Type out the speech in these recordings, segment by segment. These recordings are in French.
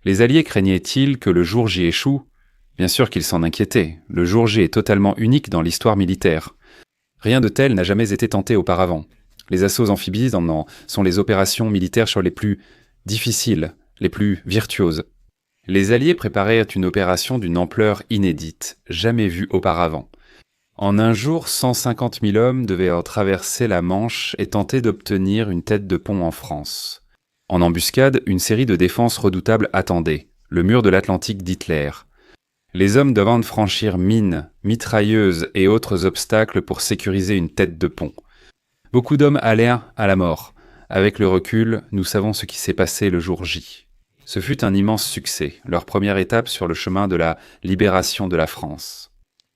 Les Alliés craignaient-ils que le jour J échoue? Bien sûr qu'ils s'en inquiétaient. Le jour J est totalement unique dans l'histoire militaire. Rien de tel n'a jamais été tenté auparavant. Les assauts amphibies sont les opérations militaires sur les plus difficiles, les plus virtuoses. Les Alliés préparèrent une opération d'une ampleur inédite, jamais vue auparavant. En un jour, 150 000 hommes devaient traverser la Manche et tenter d'obtenir une tête de pont en France. En embuscade, une série de défenses redoutables attendait, le mur de l'Atlantique d'Hitler. Les hommes devaient franchir mines, mitrailleuses et autres obstacles pour sécuriser une tête de pont. Beaucoup d'hommes allèrent à la mort. Avec le recul, nous savons ce qui s'est passé le jour J. Ce fut un immense succès, leur première étape sur le chemin de la libération de la France.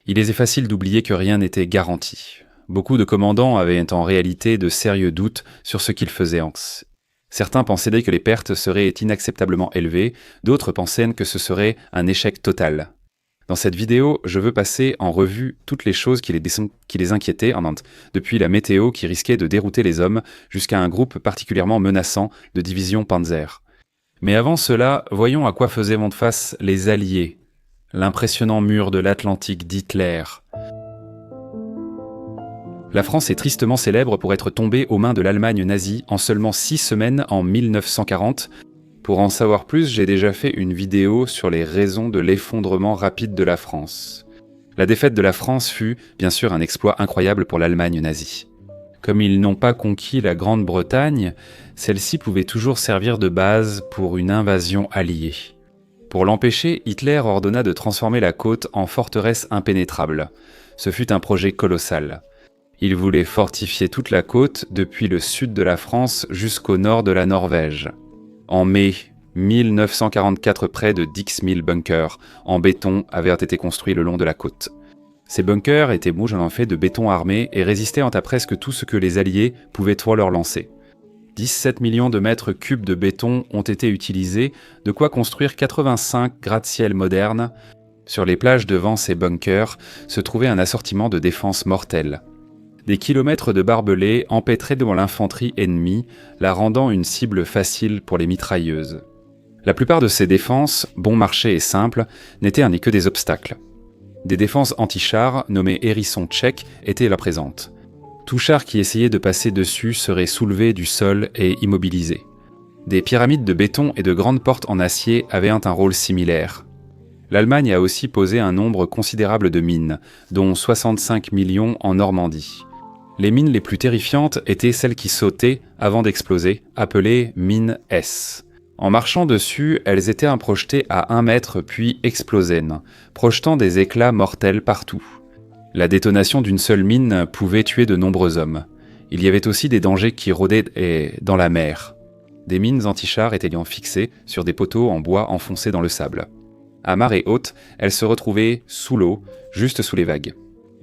Il est facile d'oublier que rien n'était garanti. Beaucoup de commandants avaient en réalité de sérieux doutes sur ce qu'ils faisaient. Certains pensaient que les pertes seraient inacceptablement élevées, d'autres pensaient que ce serait un échec total. Dans cette vidéo, je veux passer en revue toutes les choses qui les inquiétaient, depuis la météo qui risquait de dérouter les hommes jusqu'à un groupe particulièrement menaçant de division Panzer. Mais avant cela, voyons à quoi faisaient face les Alliés. L'impressionnant mur de l'Atlantique d'Hitler. La France est tristement célèbre pour être tombée aux mains de l'Allemagne nazie en seulement 6 semaines en 1940. Pour en savoir plus, j'ai déjà fait une vidéo sur les raisons de l'effondrement rapide de la France. La défaite de la France fut, bien sûr, un exploit incroyable pour l'Allemagne nazie. Comme ils n'ont pas conquis la Grande-Bretagne, celle-ci pouvait toujours servir de base pour une invasion alliée. Pour l'empêcher, Hitler ordonna de transformer la côte en forteresse impénétrable. Ce fut un projet colossal. Il voulait fortifier toute la côte depuis le sud de la France jusqu'au nord de la Norvège. En mai 1944, près de 10 000 bunkers en béton avaient été construits le long de la côte. Ces bunkers étaient faits de béton armé et résistaient à presque tout ce que les Alliés pouvaient trop leur lancer. 17 millions de mètres cubes de béton ont été utilisés, de quoi construire 85 gratte-ciel modernes. Sur les plages devant ces bunkers se trouvait un assortiment de défenses mortelles. Des kilomètres de barbelés empêtraient devant l'infanterie ennemie, la rendant une cible facile pour les mitrailleuses. La plupart de ces défenses, bon marché et simples, n'étaient que des obstacles. Des défenses anti-chars, nommées hérissons tchèques, étaient là présentes. Tout char qui essayait de passer dessus serait soulevé du sol et immobilisé. Des pyramides de béton et de grandes portes en acier avaient un rôle similaire. L'Allemagne a aussi posé un nombre considérable de mines, dont 65 millions en Normandie. Les mines les plus terrifiantes étaient celles qui sautaient avant d'exploser, appelées mines S. En marchant dessus, elles étaient projetées à 1 mètre puis explosaient, projetant des éclats mortels partout. La détonation d'une seule mine pouvait tuer de nombreux hommes. Il y avait aussi des dangers qui rôdaient dans la mer. Des mines anti-chars étaient fixées sur des poteaux en bois enfoncés dans le sable. À marée haute, elles se retrouvaient sous l'eau, juste sous les vagues.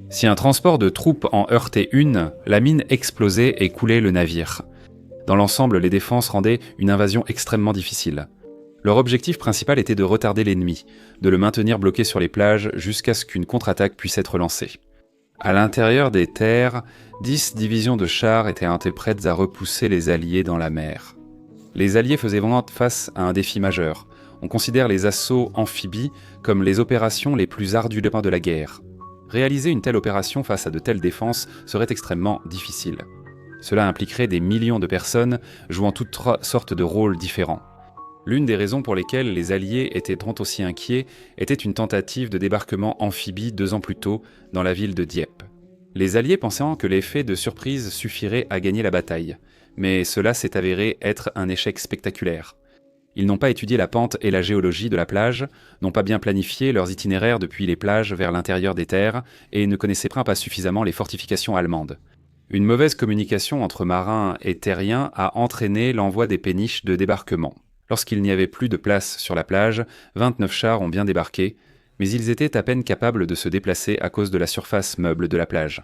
Si un transport de troupes en heurtait une, la mine explosait et coulait le navire. Dans l'ensemble, les défenses rendaient une invasion extrêmement difficile. Leur objectif principal était de retarder l'ennemi, de le maintenir bloqué sur les plages jusqu'à ce qu'une contre-attaque puisse être lancée. À l'intérieur des terres, 10 divisions de chars étaient prêtes à repousser les Alliés dans la mer. Les Alliés faisaient vraiment face à un défi majeur. On considère les assauts amphibies comme les opérations les plus ardues de la guerre. Réaliser une telle opération face à de telles défenses serait extrêmement difficile. Cela impliquerait des millions de personnes jouant toutes sortes de rôles différents. L'une des raisons pour lesquelles les Alliés étaient aussi inquiets était une tentative de débarquement amphibie 2 ans plus tôt dans la ville de Dieppe. Les Alliés pensaient que l'effet de surprise suffirait à gagner la bataille, mais cela s'est avéré être un échec spectaculaire. Ils n'ont pas étudié la pente et la géologie de la plage, n'ont pas bien planifié leurs itinéraires depuis les plages vers l'intérieur des terres et ne connaissaient pas suffisamment les fortifications allemandes. Une mauvaise communication entre marins et terriens a entraîné l'envoi des péniches de débarquement. Lorsqu'il n'y avait plus de place sur la plage, 29 chars ont bien débarqué, mais ils étaient à peine capables de se déplacer à cause de la surface meuble de la plage.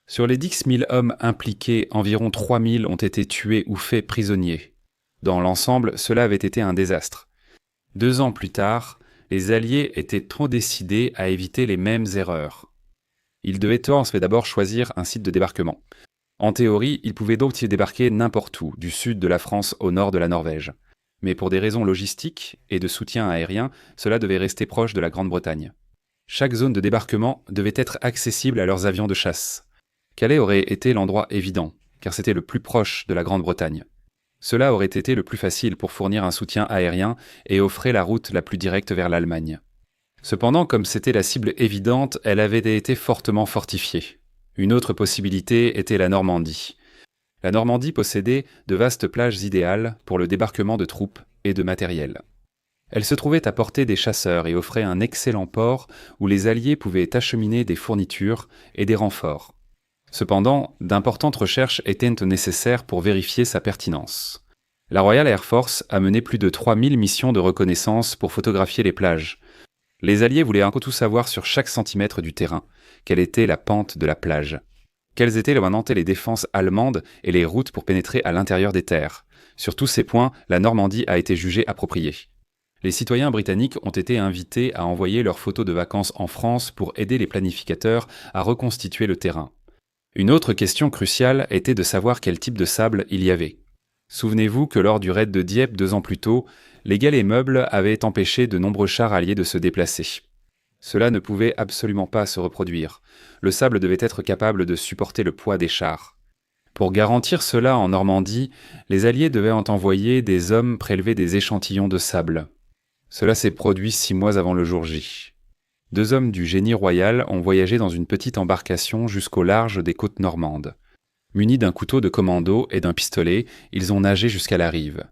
Sur les 10 000 hommes impliqués, environ 3 000 ont été tués ou faits prisonniers. Dans l'ensemble, cela avait été un désastre. 2 ans plus tard, les Alliés étaient trop décidés à éviter les mêmes erreurs. Ils devaient d'abord choisir un site de débarquement. En théorie, ils pouvaient donc y débarquer n'importe où, du sud de la France au nord de la Norvège. Mais pour des raisons logistiques et de soutien aérien, cela devait rester proche de la Grande-Bretagne. Chaque zone de débarquement devait être accessible à leurs avions de chasse. Calais aurait été l'endroit évident, car c'était le plus proche de la Grande-Bretagne. Cela aurait été le plus facile pour fournir un soutien aérien et offrait la route la plus directe vers l'Allemagne. Cependant, comme c'était la cible évidente, elle avait été fortement fortifiée. Une autre possibilité était la Normandie. La Normandie possédait de vastes plages idéales pour le débarquement de troupes et de matériel. Elle se trouvait à portée des chasseurs et offrait un excellent port où les Alliés pouvaient acheminer des fournitures et des renforts. Cependant, d'importantes recherches étaient nécessaires pour vérifier sa pertinence. La Royal Air Force a mené plus de 3000 missions de reconnaissance pour photographier les plages. Les Alliés voulaient tout savoir sur chaque centimètre du terrain. Quelle était la pente de la plage? Quelles étaient maintenant les défenses allemandes et les routes pour pénétrer à l'intérieur des terres? Sur tous ces points, la Normandie a été jugée appropriée. Les citoyens britanniques ont été invités à envoyer leurs photos de vacances en France pour aider les planificateurs à reconstituer le terrain. Une autre question cruciale était de savoir quel type de sable il y avait. Souvenez-vous que lors du raid de Dieppe 2 ans plus tôt, les galets meubles avaient empêché de nombreux chars alliés de se déplacer. Cela ne pouvait absolument pas se reproduire. Le sable devait être capable de supporter le poids des chars. Pour garantir cela en Normandie, les Alliés devaient envoyer des hommes prélever des échantillons de sable. Cela s'est produit 6 mois avant le jour J. 2 hommes du génie royal ont voyagé dans une petite embarcation jusqu'au large des côtes normandes. Munis d'un couteau de commando et d'un pistolet, ils ont nagé jusqu'à la rive.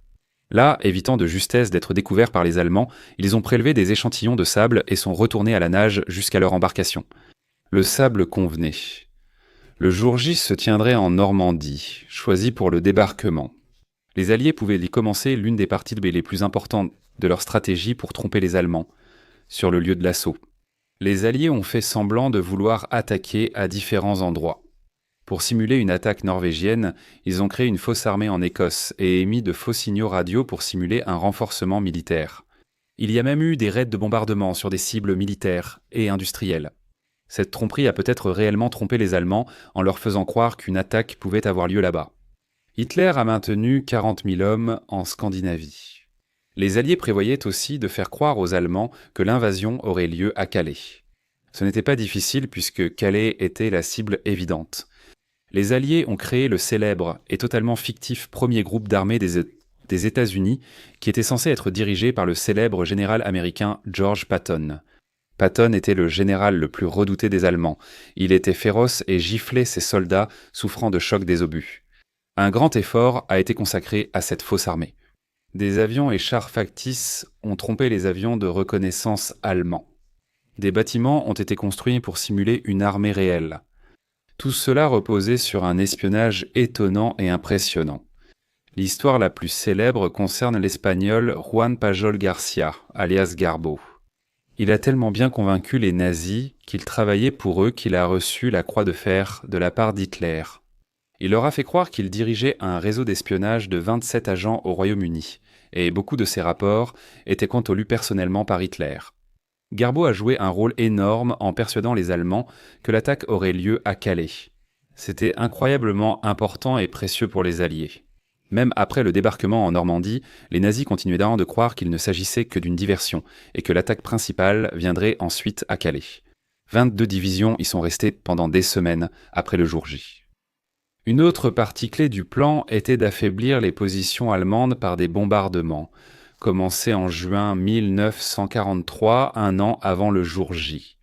Là, évitant de justesse d'être découverts par les Allemands, ils ont prélevé des échantillons de sable et sont retournés à la nage jusqu'à leur embarcation. Le sable convenait. Le jour J se tiendrait en Normandie, choisi pour le débarquement. Les Alliés pouvaient y commencer l'une des parties les plus importantes de leur stratégie pour tromper les Allemands, sur le lieu de l'assaut. Les Alliés ont fait semblant de vouloir attaquer à différents endroits. Pour simuler une attaque norvégienne, ils ont créé une fausse armée en Écosse et émis de faux signaux radio pour simuler un renforcement militaire. Il y a même eu des raids de bombardement sur des cibles militaires et industrielles. Cette tromperie a peut-être réellement trompé les Allemands en leur faisant croire qu'une attaque pouvait avoir lieu là-bas. Hitler a maintenu 40 000 hommes en Scandinavie. Les Alliés prévoyaient aussi de faire croire aux Allemands que l'invasion aurait lieu à Calais. Ce n'était pas difficile puisque Calais était la cible évidente. Les Alliés ont créé le célèbre et totalement fictif premier groupe d'armée des États-Unis qui était censé être dirigé par le célèbre général américain George Patton. Patton était le général le plus redouté des Allemands. Il était féroce et giflait ses soldats souffrant de chocs des obus. Un grand effort a été consacré à cette fausse armée. Des avions et chars factices ont trompé les avions de reconnaissance allemands. Des bâtiments ont été construits pour simuler une armée réelle. Tout cela reposait sur un espionnage étonnant et impressionnant. L'histoire la plus célèbre concerne l'Espagnol Juan Pajol Garcia, alias Garbo. Il a tellement bien convaincu les nazis qu'il travaillait pour eux qu'il a reçu la croix de fer de la part d'Hitler. Il leur a fait croire qu'il dirigeait un réseau d'espionnage de 27 agents au Royaume-Uni, et beaucoup de ces rapports étaient contenus personnellement par Hitler. Garbo a joué un rôle énorme en persuadant les Allemands que l'attaque aurait lieu à Calais. C'était incroyablement important et précieux pour les Alliés. Même après le débarquement en Normandie, les nazis continuaient de croire qu'il ne s'agissait que d'une diversion et que l'attaque principale viendrait ensuite à Calais. 22 divisions y sont restées pendant des semaines après le jour J. Une autre partie clé du plan était d'affaiblir les positions allemandes par des bombardements, commencés en juin 1943, un an avant le jour J.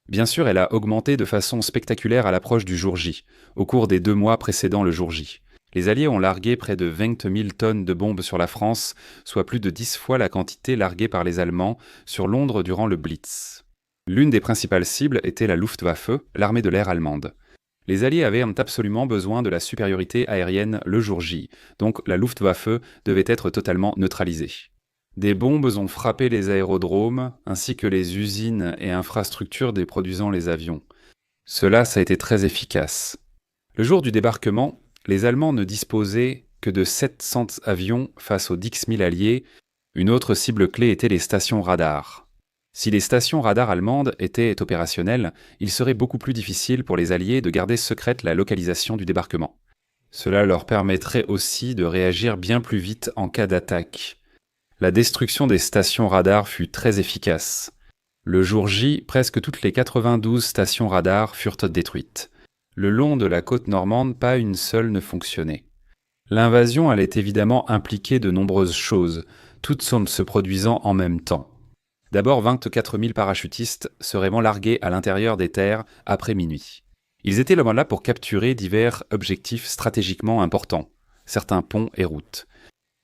Bien sûr, elle a augmenté de façon spectaculaire à l'approche du jour J, au cours des 2 mois précédant le jour J. Les Alliés ont largué près de 20 000 tonnes de bombes sur la France, soit plus de 10 fois la quantité larguée par les Allemands sur Londres durant le Blitz. L'une des principales cibles était la Luftwaffe, l'armée de l'air allemande. Les Alliés avaient absolument besoin de la supériorité aérienne le jour J, donc la Luftwaffe devait être totalement neutralisée. Des bombes ont frappé les aérodromes, ainsi que les usines et infrastructures des produisant les avions. Cela a été très efficace. Le jour du débarquement, les Allemands ne disposaient que de 700 avions face aux 10 000 alliés. Une autre cible clé était les stations radars. Si les stations radars allemandes étaient opérationnelles, il serait beaucoup plus difficile pour les Alliés de garder secrète la localisation du débarquement. Cela leur permettrait aussi de réagir bien plus vite en cas d'attaque. La destruction des stations radars fut très efficace. Le jour J, presque toutes les 92 stations radars furent détruites. Le long de la côte normande, pas une seule ne fonctionnait. L'invasion allait évidemment impliquer de nombreuses choses, toutes se produisant en même temps. D'abord, 24 000 parachutistes seraient largués à l'intérieur des terres après minuit. Ils étaient là pour capturer divers objectifs stratégiquement importants, certains ponts et routes.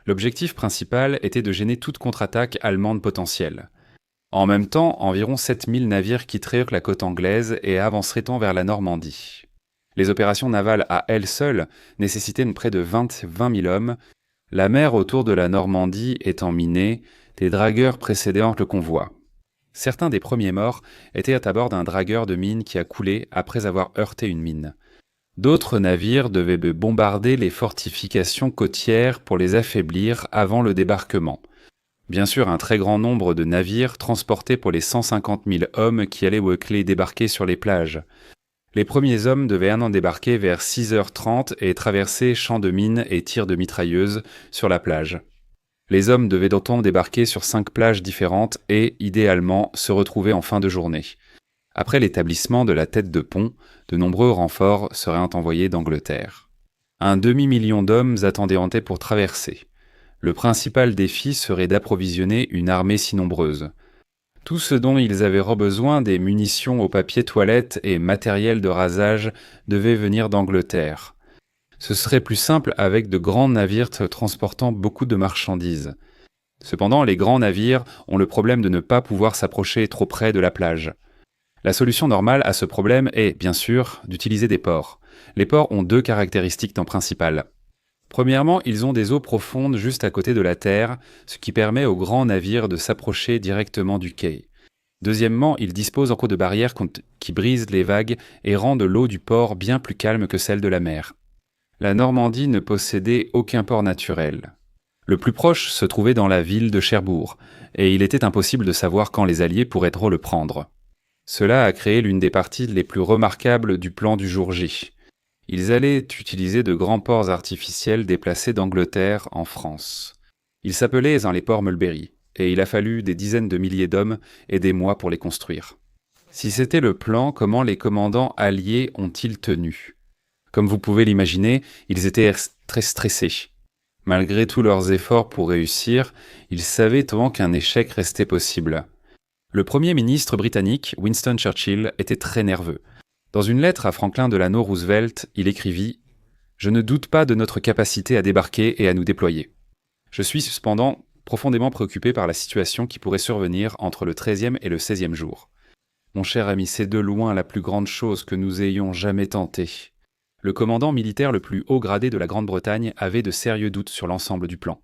L'objectif principal était de gêner toute contre-attaque allemande potentielle. En même temps, environ 7000 navires quitteraient la côte anglaise et avanceraient vers la Normandie. Les opérations navales à elles seules nécessitaient près de 20 000 hommes. La mer autour de la Normandie étant minée, des dragueurs précédaient le convoi. Certains des premiers morts étaient à bord d'un dragueur de mine qui a coulé après avoir heurté une mine. D'autres navires devaient bombarder les fortifications côtières pour les affaiblir avant le débarquement. Bien sûr, un très grand nombre de navires transportés pour les 150 000 hommes qui allaient débarquer sur les plages. Les premiers hommes devaient débarquer vers 6h30 et traverser champs de mines et tirs de mitrailleuses sur la plage. Les hommes devaient donc débarquer sur 5 plages différentes et, idéalement, se retrouver en fin de journée. Après l'établissement de la tête de pont, de nombreux renforts seraient envoyés d'Angleterre. Un demi-million d'hommes attendaient pour traverser. Le principal défi serait d'approvisionner une armée si nombreuse. Tout ce dont ils avaient besoin, des munitions au papier toilette et matériel de rasage, devait venir d'Angleterre. Ce serait plus simple avec de grands navires transportant beaucoup de marchandises. Cependant, les grands navires ont le problème de ne pas pouvoir s'approcher trop près de la plage. La solution normale à ce problème est, bien sûr, d'utiliser des ports. Les ports ont 2 caractéristiques principales. Premièrement, ils ont des eaux profondes juste à côté de la terre, ce qui permet aux grands navires de s'approcher directement du quai. Deuxièmement, ils disposent encore de barrières qui brisent les vagues et rendent l'eau du port bien plus calme que celle de la mer. La Normandie ne possédait aucun port naturel. Le plus proche se trouvait dans la ville de Cherbourg, et il était impossible de savoir quand les Alliés pourraient le prendre. Cela a créé l'une des parties les plus remarquables du plan du jour J. Ils allaient utiliser de grands ports artificiels déplacés d'Angleterre en France. Ils s'appelaient les ports Mulberry, et il a fallu des dizaines de milliers d'hommes et des mois pour les construire. Si c'était le plan, comment les commandants alliés ont-ils tenu ? Comme vous pouvez l'imaginer, ils étaient très stressés. Malgré tous leurs efforts pour réussir, ils savaient qu'un échec restait possible. Le Premier ministre britannique, Winston Churchill, était très nerveux. Dans une lettre à Franklin Delano Roosevelt, il écrivit « Je ne doute pas de notre capacité à débarquer et à nous déployer. Je suis cependant profondément préoccupé par la situation qui pourrait survenir entre le 13e et le 16e jour. Mon cher ami, c'est de loin la plus grande chose que nous ayons jamais tentée. » Le commandant militaire le plus haut gradé de la Grande-Bretagne avait de sérieux doutes sur l'ensemble du plan.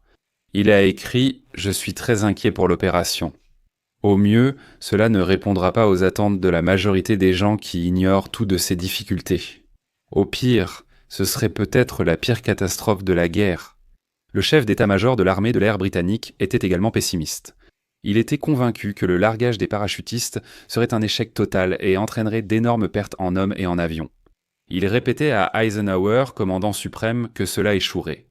Il a écrit « Je suis très inquiet pour l'opération. Au mieux, cela ne répondra pas aux attentes de la majorité des gens qui ignorent tout de ces difficultés. Au pire, ce serait peut-être la pire catastrophe de la guerre. » Le chef d'état-major de l'armée de l'air britannique était également pessimiste. Il était convaincu que le largage des parachutistes serait un échec total et entraînerait d'énormes pertes en hommes et en avions. Il répétait à Eisenhower, commandant suprême, que cela échouerait.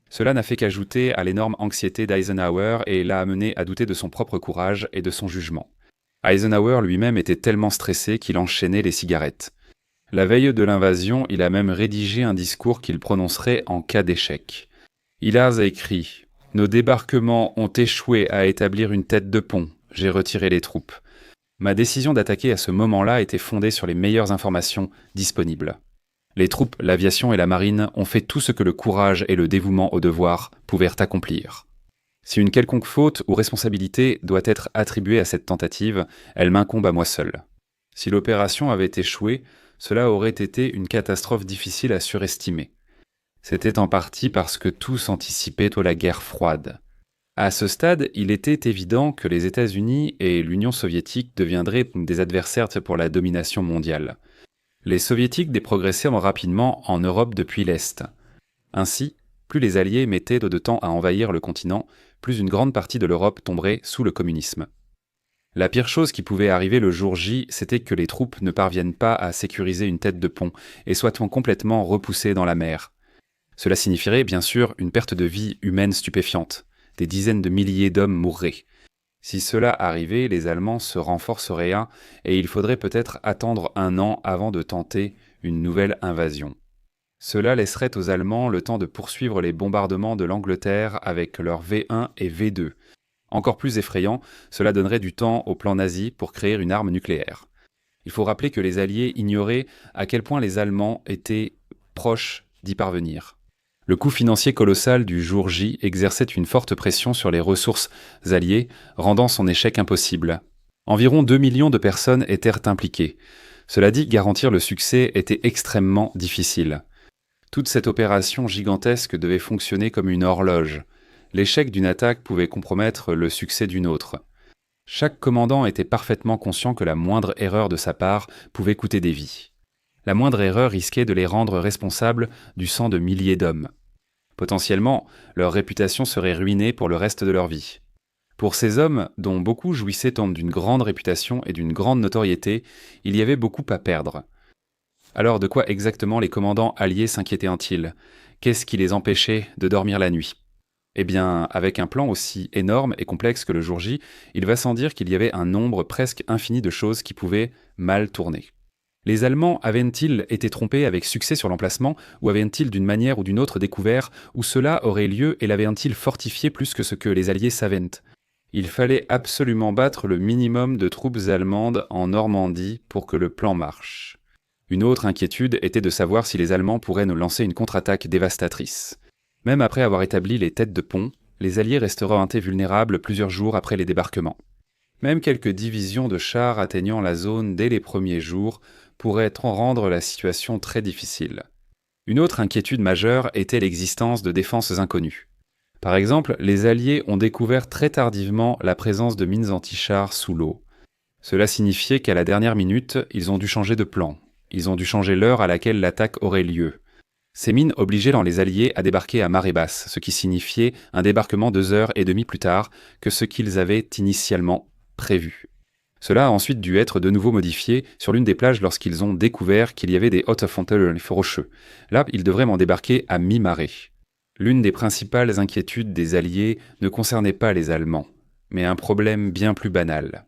Cela n'a fait qu'ajouter à l'énorme anxiété d'Eisenhower et l'a amené à douter de son propre courage et de son jugement. Eisenhower lui-même était tellement stressé qu'il enchaînait les cigarettes. La veille de l'invasion, il a même rédigé un discours qu'il prononcerait en cas d'échec. Il a écrit « Nos débarquements ont échoué à établir une tête de pont. J'ai retiré les troupes. Ma décision d'attaquer à ce moment-là était fondée sur les meilleures informations disponibles. Les troupes, l'aviation et la marine ont fait tout ce que le courage et le dévouement au devoir pouvaient accomplir. Si une quelconque faute ou responsabilité doit être attribuée à cette tentative, elle m'incombe à moi seul. Si l'opération avait échoué, cela aurait été une catastrophe difficile à surestimer. C'était en partie parce que tous anticipaient la guerre froide. À ce stade, il était évident que les États-Unis et l'Union soviétique deviendraient des adversaires pour la domination mondiale. Les soviétiques déprogressaient rapidement en Europe depuis l'Est. Ainsi, plus les Alliés mettaient de temps à envahir le continent, plus une grande partie de l'Europe tomberait sous le communisme. La pire chose qui pouvait arriver le jour J, c'était que les troupes ne parviennent pas à sécuriser une tête de pont et soient complètement repoussées dans la mer. Cela signifierait bien sûr une perte de vie humaine stupéfiante. des dizaines de milliers d'hommes mourraient. Si cela arrivait, les Allemands se renforceraient et il faudrait peut-être attendre 1 an avant de tenter une nouvelle invasion. Cela laisserait aux Allemands le temps de poursuivre les bombardements de l'Angleterre avec leurs V1 et V2. Encore plus effrayant, cela donnerait du temps au plan nazi pour créer une arme nucléaire. Il faut rappeler que les Alliés ignoraient à quel point les Allemands étaient proches d'y parvenir. Le coût financier colossal du jour J exerçait une forte pression sur les ressources alliées, rendant son échec impossible. Environ 2 millions de personnes étaient impliquées. Cela dit, garantir le succès était extrêmement difficile. Toute cette opération gigantesque devait fonctionner comme une horloge. L'échec d'une attaque pouvait compromettre le succès d'une autre. Chaque commandant était parfaitement conscient que la moindre erreur de sa part pouvait coûter des vies. La moindre erreur risquait de les rendre responsables du sang de milliers d'hommes. Potentiellement, leur réputation serait ruinée pour le reste de leur vie. Pour ces hommes, dont beaucoup jouissaient d'une grande réputation et d'une grande notoriété, il y avait beaucoup à perdre. Alors de quoi exactement les commandants alliés s'inquiétaient-ils ? Qu'est-ce qui les empêchait de dormir la nuit ? Eh bien, avec un plan aussi énorme et complexe que le jour J, il va sans dire qu'il y avait un nombre presque infini de choses qui pouvaient mal tourner. Les Allemands avaient-ils été trompés avec succès sur l'emplacement, ou avaient-ils d'une manière ou d'une autre découvert où cela aurait lieu et l'avaient-ils fortifié plus que ce que les Alliés savaient ? Il fallait absolument battre le minimum de troupes allemandes en Normandie pour que le plan marche. Une autre inquiétude était de savoir si les Allemands pourraient nous lancer une contre-attaque dévastatrice. Même après avoir établi les têtes de pont, les Alliés resteront vulnérables plusieurs jours après les débarquements. Même quelques divisions de chars atteignant la zone dès les premiers jours pourraient rendre la situation très difficile. Une autre inquiétude majeure était l'existence de défenses inconnues. Par exemple, les Alliés ont découvert très tardivement la présence de mines anti-chars sous l'eau. Cela signifiait qu'à la dernière minute, ils ont dû changer de plan. Ils ont dû changer l'heure à laquelle l'attaque aurait lieu. Ces mines obligeaient les Alliés à débarquer à marée basse, ce qui signifiait un débarquement 2h30 plus tard que ce qu'ils avaient initialement prévu. Cela a ensuite dû être de nouveau modifié sur l'une des plages lorsqu'ils ont découvert qu'il y avait des Hautes-Fontaines rocheux. Là, ils devraient m'en débarquer à mi-marée. L'une des principales inquiétudes des Alliés ne concernait pas les Allemands, mais un problème bien plus banal.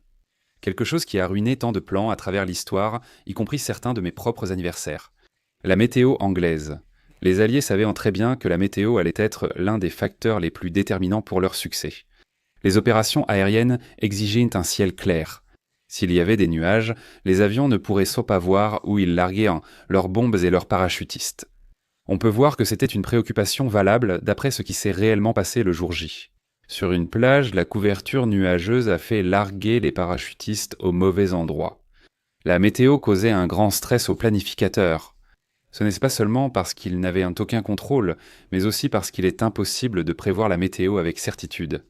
Quelque chose qui a ruiné tant de plans à travers l'histoire, y compris certains de mes propres anniversaires. La météo anglaise. Les Alliés savaient très bien que la météo allait être l'un des facteurs les plus déterminants pour leur succès. Les opérations aériennes exigeaient un ciel clair. S'il y avait des nuages, les avions ne pourraient pas voir où ils larguaient leurs bombes et leurs parachutistes. On peut voir que c'était une préoccupation valable d'après ce qui s'est réellement passé le jour J. Sur une plage, la couverture nuageuse a fait larguer les parachutistes au mauvais endroit. La météo causait un grand stress aux planificateurs. Ce n'est pas seulement parce qu'ils n'avaient aucun contrôle, mais aussi parce qu'il est impossible de prévoir la météo avec certitude.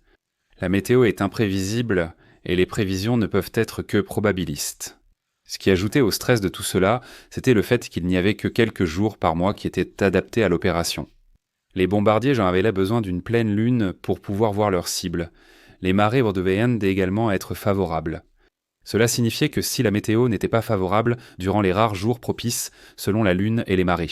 La météo est imprévisible et les prévisions ne peuvent être que probabilistes. Ce qui ajoutait au stress de tout cela, c'était le fait qu'il n'y avait que quelques jours par mois qui étaient adaptés à l'opération. Les bombardiers avaient là besoin d'une pleine lune pour pouvoir voir leurs cibles. Les marées devaient également être favorables. Cela signifiait que si la météo n'était pas favorable durant les rares jours propices selon la lune et les marées,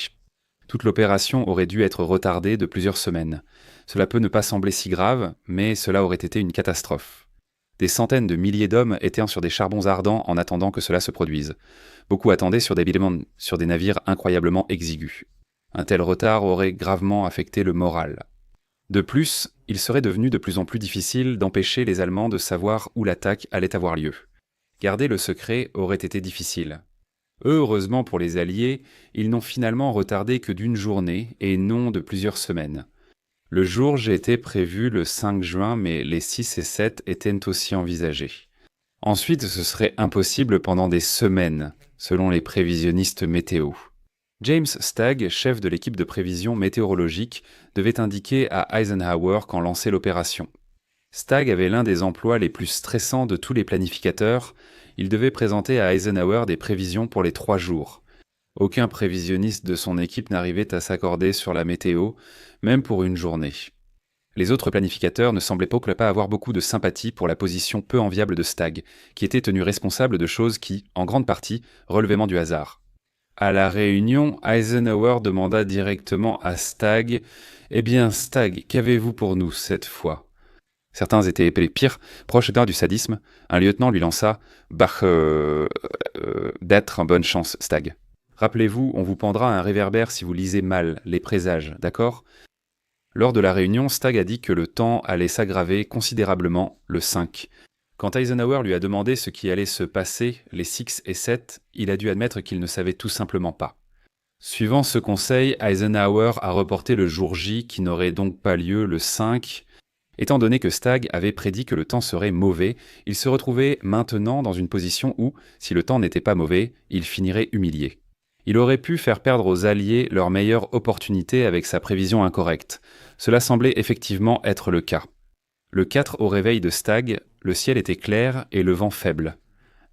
toute l'opération aurait dû être retardée de plusieurs semaines. Cela peut ne pas sembler si grave, mais cela aurait été une catastrophe. Des centaines de milliers d'hommes étaient sur des charbons ardents en attendant que cela se produise. Beaucoup attendaient sur des navires incroyablement exigus. Un tel retard aurait gravement affecté le moral. De plus, il serait devenu de plus en plus difficile d'empêcher les Allemands de savoir où l'attaque allait avoir lieu. Garder le secret aurait été difficile. Heureusement pour les Alliés, ils n'ont finalement retardé que d'une journée et non de plusieurs semaines. Le jour J était prévu le 5 juin, mais les 6 et 7 étaient aussi envisagés. Ensuite, ce serait impossible pendant des semaines, selon les prévisionnistes météo. James Stagg, chef de l'équipe de prévision météorologique, devait indiquer à Eisenhower quand lancer l'opération. Stagg avait l'un des emplois les plus stressants de tous les planificateurs. Il devait présenter à Eisenhower des prévisions pour les 3 jours. Aucun prévisionniste de son équipe n'arrivait à s'accorder sur la météo, même pour une journée. Les autres planificateurs ne semblaient pas avoir beaucoup de sympathie pour la position peu enviable de Stagg, qui était tenu responsable de choses qui, en grande partie, relevaient du hasard. À la réunion, Eisenhower demanda directement à Stagg « Eh bien, Stagg, qu'avez-vous pour nous cette fois ?» Certains étaient pires, proches d'un du sadisme. Un lieutenant lui lança Bach d'être bonne chance, Stag. Rappelez-vous, on vous pendra un réverbère si vous lisez mal les présages, d'accord? Lors de la réunion, Stag a dit que le temps allait s'aggraver considérablement le 5. Quand Eisenhower lui a demandé ce qui allait se passer les 6 et 7, il a dû admettre qu'il ne savait tout simplement pas. Suivant ce conseil, Eisenhower a reporté le jour J qui n'aurait donc pas lieu le 5. Étant donné que Stag avait prédit que le temps serait mauvais, il se retrouvait maintenant dans une position où, si le temps n'était pas mauvais, il finirait humilié. Il aurait pu faire perdre aux Alliés leur meilleure opportunité avec sa prévision incorrecte. Cela semblait effectivement être le cas. Le 4 au réveil de Stag, le ciel était clair et le vent faible.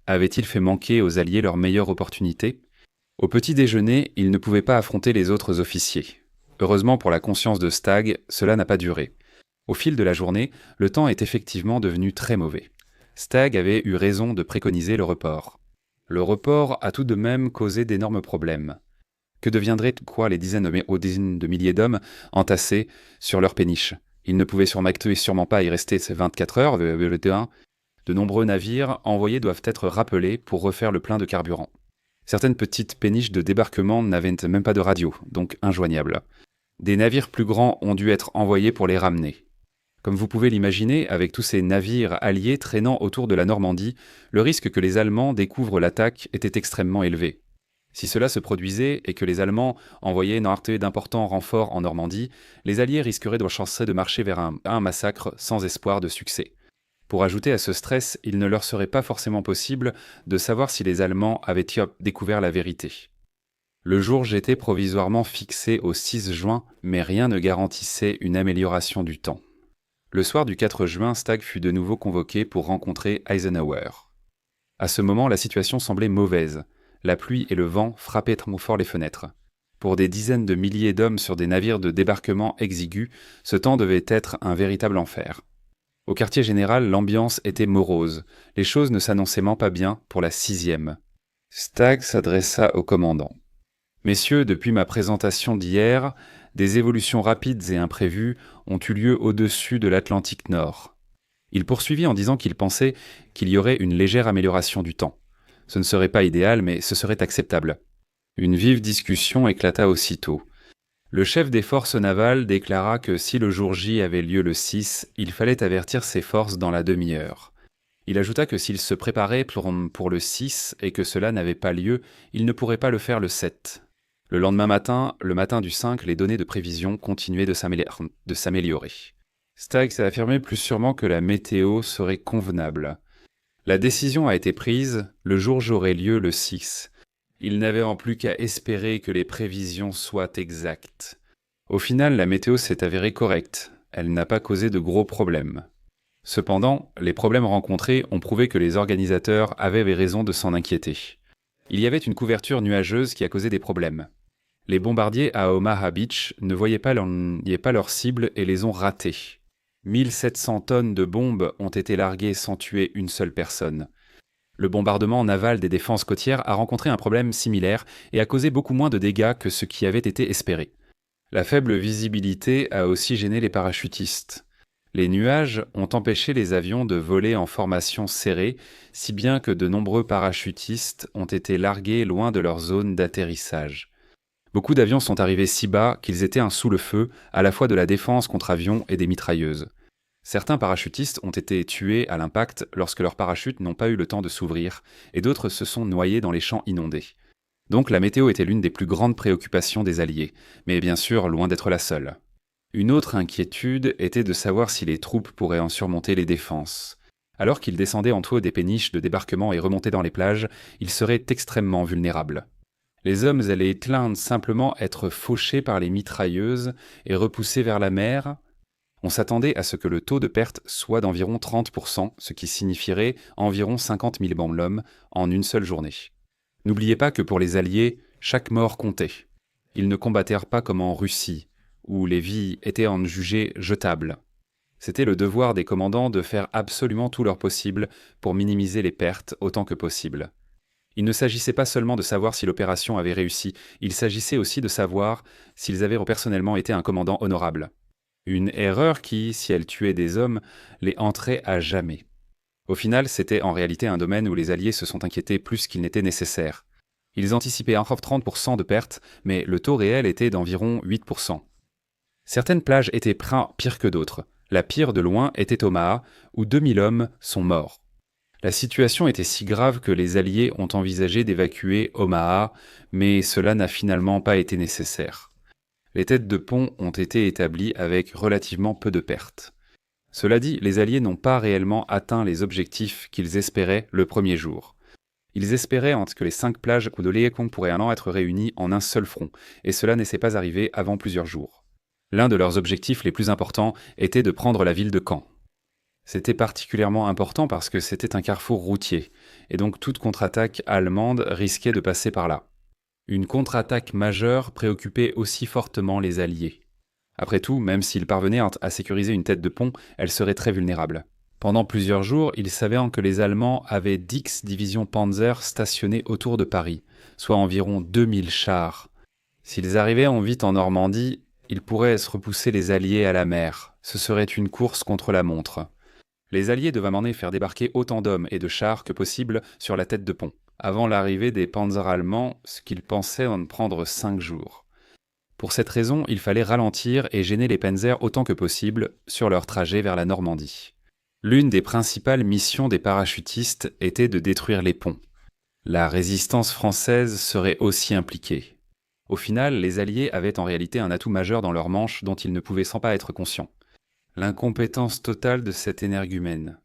Avait-il fait manquer aux Alliés leur meilleure opportunité ? Au petit déjeuner, il ne pouvait pas affronter les autres officiers. Heureusement pour la conscience de Stag, cela n'a pas duré. Au fil de la journée, le temps est effectivement devenu très mauvais. Stag avait eu raison de préconiser le report. Le report a tout de même causé d'énormes problèmes. Que deviendraient les dizaines de milliers d'hommes entassés sur leur péniche? Ils ne pouvaient sûrement pas y rester ces 24 heures. De nombreux navires envoyés doivent être rappelés pour refaire le plein de carburant. Certaines petites péniches de débarquement n'avaient même pas de radio, donc injoignables. Des navires plus grands ont dû être envoyés pour les ramener. Comme vous pouvez l'imaginer, avec tous ces navires alliés traînant autour de la Normandie, le risque que les Allemands découvrent l'attaque était extrêmement élevé. Si cela se produisait et que les Allemands envoyaient d'importants renforts en Normandie, les Alliés risqueraient de marcher vers un massacre sans espoir de succès. Pour ajouter à ce stress, il ne leur serait pas forcément possible de savoir si les Allemands avaient découvert la vérité. Le jour j'étais provisoirement fixé au 6 juin, mais rien ne garantissait une amélioration du temps. Le soir du 4 juin, Stag fut de nouveau convoqué pour rencontrer Eisenhower. À ce moment, la situation semblait mauvaise. La pluie et le vent frappaient trop fort les fenêtres. Pour des dizaines de milliers d'hommes sur des navires de débarquement exigus, ce temps devait être un véritable enfer. Au quartier général, l'ambiance était morose. Les choses ne s'annonçaient pas bien pour la 6e. Stag s'adressa au commandant. « Messieurs, depuis ma présentation d'hier, des évolutions rapides et imprévues ont eu lieu au-dessus de l'Atlantique Nord. » Il poursuivit en disant qu'il pensait qu'il y aurait une légère amélioration du temps. Ce ne serait pas idéal, mais ce serait acceptable. Une vive discussion éclata aussitôt. Le chef des forces navales déclara que si le jour J avait lieu le 6, il fallait avertir ses forces dans la demi-heure. Il ajouta que s'il se préparait pour le 6 et que cela n'avait pas lieu, il ne pourrait pas le faire le 7. Le lendemain matin, le matin du 5, les données de prévision continuaient de s'améliorer. Stag s'est affirmé plus sûrement que la météo serait convenable. La décision a été prise, le jour J aurait lieu le 6. Il n'avait en plus qu'à espérer que les prévisions soient exactes. Au final, la météo s'est avérée correcte. Elle n'a pas causé de gros problèmes. Cependant, les problèmes rencontrés ont prouvé que les organisateurs avaient raison de s'en inquiéter. Il y avait une couverture nuageuse qui a causé des problèmes. Les bombardiers à Omaha Beach ne voyaient pas leur cible et les ont ratés. 1700 tonnes de bombes ont été larguées sans tuer une seule personne. Le bombardement naval des défenses côtières a rencontré un problème similaire et a causé beaucoup moins de dégâts que ce qui avait été espéré. La faible visibilité a aussi gêné les parachutistes. Les nuages ont empêché les avions de voler en formation serrée, si bien que de nombreux parachutistes ont été largués loin de leur zone d'atterrissage. Beaucoup d'avions sont arrivés si bas qu'ils étaient sous le feu, à la fois de la défense contre avions et des mitrailleuses. Certains parachutistes ont été tués à l'impact lorsque leurs parachutes n'ont pas eu le temps de s'ouvrir, et d'autres se sont noyés dans les champs inondés. Donc la météo était l'une des plus grandes préoccupations des Alliés, mais bien sûr loin d'être la seule. Une autre inquiétude était de savoir si les troupes pourraient en surmonter les défenses. Alors qu'ils descendaient en haut des péniches de débarquement et remontaient dans les plages, ils seraient extrêmement vulnérables. Les hommes allaient simplement être fauchés par les mitrailleuses et repoussés vers la mer. On s'attendait à ce que le taux de perte soit d'environ 30%, ce qui signifierait environ 50 000 bombes en une seule journée. N'oubliez pas que pour les Alliés, chaque mort comptait. Ils ne combattèrent pas comme en Russie, où les vies étaient jugées jetables. C'était le devoir des commandants de faire absolument tout leur possible pour minimiser les pertes autant que possible. Il ne s'agissait pas seulement de savoir si l'opération avait réussi, il s'agissait aussi de savoir s'ils avaient personnellement été un commandant honorable. Une erreur qui, si elle tuait des hommes, les hanterait à jamais. Au final, c'était en réalité un domaine où les Alliés se sont inquiétés plus qu'il n'était nécessaire. Ils anticipaient encore 30% de pertes, mais le taux réel était d'environ 8%. Certaines plages étaient pires que d'autres. La pire de loin était Omaha, où 2000 hommes sont morts. La situation était si grave que les Alliés ont envisagé d'évacuer Omaha, mais cela n'a finalement pas été nécessaire. Les têtes de pont ont été établies avec relativement peu de pertes. Cela dit, les Alliés n'ont pas réellement atteint les objectifs qu'ils espéraient le premier jour. Ils espéraient que les 5 plages de Laekong pourraient alors être réunies en un seul front, et cela ne s'est pas arrivé avant plusieurs jours. L'un de leurs objectifs les plus importants était de prendre la ville de Caen. C'était particulièrement important parce que c'était un carrefour routier, et donc toute contre-attaque allemande risquait de passer par là. Une contre-attaque majeure préoccupait aussi fortement les Alliés. Après tout, même s'ils parvenaient à sécuriser une tête de pont, elle serait très vulnérable. Pendant plusieurs jours, il s'avère que les Allemands avaient 10 divisions Panzer stationnées autour de Paris, soit environ 2000 chars. S'ils arrivaient en vite en Normandie, ils pourraient repousser les Alliés à la mer. Ce serait une course contre la montre. Les Alliés devaient en faire débarquer autant d'hommes et de chars que possible sur la tête de pont, avant l'arrivée des panzers allemands, ce qu'ils pensaient en prendre 5 jours. Pour cette raison, il fallait ralentir et gêner les panzers autant que possible sur leur trajet vers la Normandie. L'une des principales missions des parachutistes était de détruire les ponts. La résistance française serait aussi impliquée. Au final, les Alliés avaient en réalité un atout majeur dans leur manche dont ils ne pouvaient sans pas être conscients. L'incompétence totale de cet énergumène.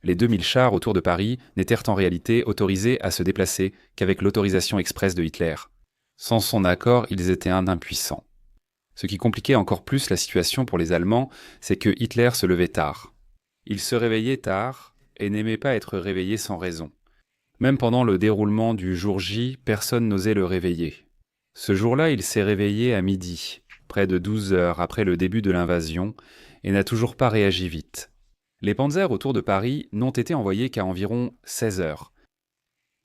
Les 2000 chars autour de Paris n'étaient en réalité autorisés à se déplacer qu'avec l'autorisation expresse de Hitler. Sans son accord, ils étaient impuissants. Ce qui compliquait encore plus la situation pour les Allemands, c'est que Hitler se levait tard. Il se réveillait tard et n'aimait pas être réveillé sans raison. Même pendant le déroulement du jour J, personne n'osait le réveiller. Ce jour-là, il s'est réveillé à midi, près de 12 heures après le début de l'invasion, et n'a toujours pas réagi vite. Les panzers autour de Paris n'ont été envoyés qu'à environ 16 heures.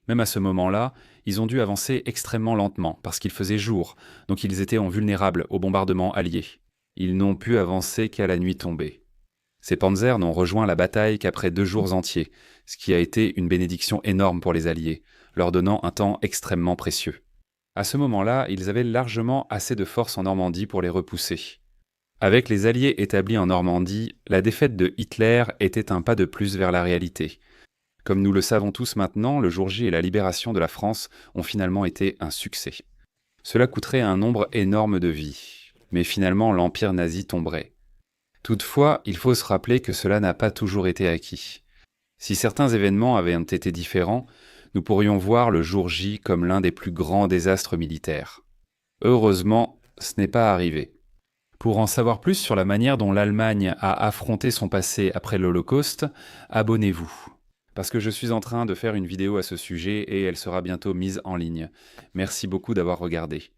Même à ce moment-là, ils ont dû avancer extrêmement lentement, parce qu'il faisait jour, donc ils étaient vulnérables aux bombardements alliés. Ils n'ont pu avancer qu'à la nuit tombée. Ces panzers n'ont rejoint la bataille qu'après 2 jours entiers, ce qui a été une bénédiction énorme pour les Alliés, leur donnant un temps extrêmement précieux. À ce moment-là, ils avaient largement assez de force en Normandie pour les repousser. Avec les Alliés établis en Normandie, la défaite de Hitler était un pas de plus vers la réalité. Comme nous le savons tous maintenant, le jour J et la libération de la France ont finalement été un succès. Cela coûterait un nombre énorme de vies, mais finalement l'empire nazi tomberait. Toutefois, il faut se rappeler que cela n'a pas toujours été acquis. Si certains événements avaient été différents, nous pourrions voir le jour J comme l'un des plus grands désastres militaires. Heureusement, ce n'est pas arrivé. Pour en savoir plus sur la manière dont l'Allemagne a affronté son passé après l'Holocauste, abonnez-vous. Parce que je suis en train de faire une vidéo à ce sujet et elle sera bientôt mise en ligne. Merci beaucoup d'avoir regardé.